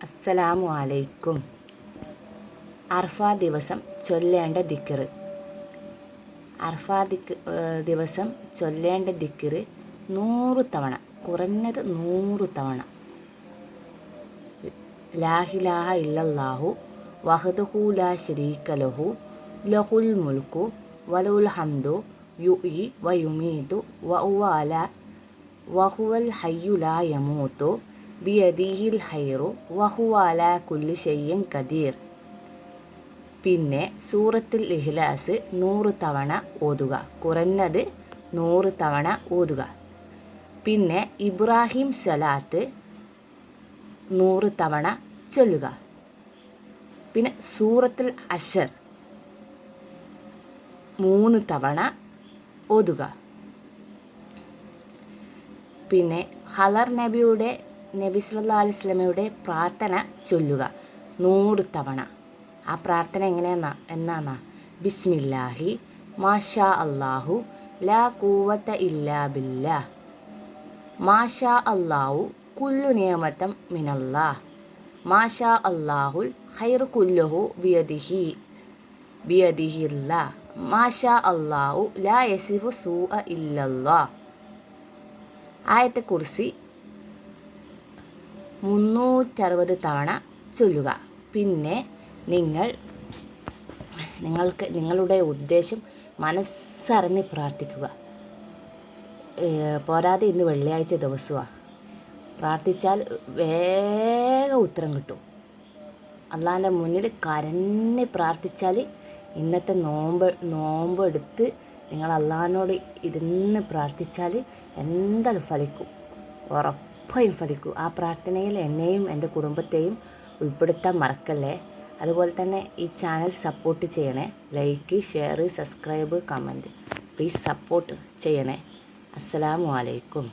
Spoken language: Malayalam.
അസ്സലാമു അലൈക്കും. അർഫ ദിവസം ചൊല്ലേണ്ട ദിക്ർ. അർഫ ദിവസം ചൊല്ലേണ്ട ദിക്ർ 100 തവണ, കുറഞ്ഞത് 100 തവണ. ലാ ഇലാഹ ഇല്ലല്ലാഹു വഹ്ദഹു ലാ ശരീക ലഹു ലഹുൽ മുൽക്കു വലഹുൽ ഹംദു യുഹ്യി വയുമീതു വഹുവൽ ഹയ്യു ലാ യമൂതു ബിയദിഹിൽ ഹൈറു വഹുവ അലാ കുല്ലി ഷൈഇൻ ഖദീർ. പിന്നെ സൂറത്തുൽ ഇഖ്ലാസ് 100 തവണ ഓതുക, കുറഞ്ഞത് 100 തവണ ഓതുക. പിന്നെ ഇബ്രാഹിം സ്വലാത്ത് 100 തവണ ചൊല്ലുക. പിന്നെ സൂറത്തുൽ അശർ 3 തവണ ഓതുക. പിന്നെ ഹലർ നബി സല്ലല്ലാഹു അലൈഹി വസല്ലമയുടെ പ്രാർത്ഥന ചൊല്ലുക 100 തവണ. ആ പ്രാർത്ഥന എന്നാ ബിസ്മില്ലാഹി മാഷാ അല്ലാഹു ലാ ഖുവത ഇല്ലാ ബില്ലാ മാഷാ അല്ലാഹു കുല്ലു നിഅമതൻ മിനല്ലാഹ് മാഷാ അല്ലാഹുൽ ഖൈറു കുല്ലുഹു ബിയദിഹില്ലാ മാഷാ അല്ലാഹു ലാ യസിഫു സൂഅ ഇല്ലല്ലാഹ്. ആയത്തെ കുർസി 360 തവണ ചൊല്ലുക. പിന്നെ നിങ്ങളുടെ ഉദ്ദേശം മനസ്സറിഞ്ഞ് പ്രാർത്ഥിക്കുക. പോരാതെ ഇന്ന് വെള്ളിയാഴ്ച ദിവസമാണ്. പ്രാർത്ഥിച്ചാൽ വേഗം ഉത്തരം കിട്ടും. അള്ളാൻ്റെ മുന്നിൽ കരഞ്ഞ് പ്രാർത്ഥിച്ചാൽ ഇന്നത്തെ നോമ്പ് എടുത്ത് നിങ്ങൾ അള്ളാഹിനോട് ഇരുന്ന് പ്രാർത്ഥിച്ചാൽ എന്തായാലും ഫലിക്കും, ഉറപ്പായും ഫലിക്കും. ആ പ്രാർത്ഥനയിൽ എന്നെയും എൻ്റെ കുടുംബത്തെയും ഉൾപ്പെടുത്താൻ മറക്കല്ലേ. അതുപോലെ തന്നെ ഈ ചാനൽ സപ്പോർട്ട് ചെയ്യണേ. Like, share, subscribe, comment please support ചെയ്യണേ. അസ്സലാമു അലൈക്കും.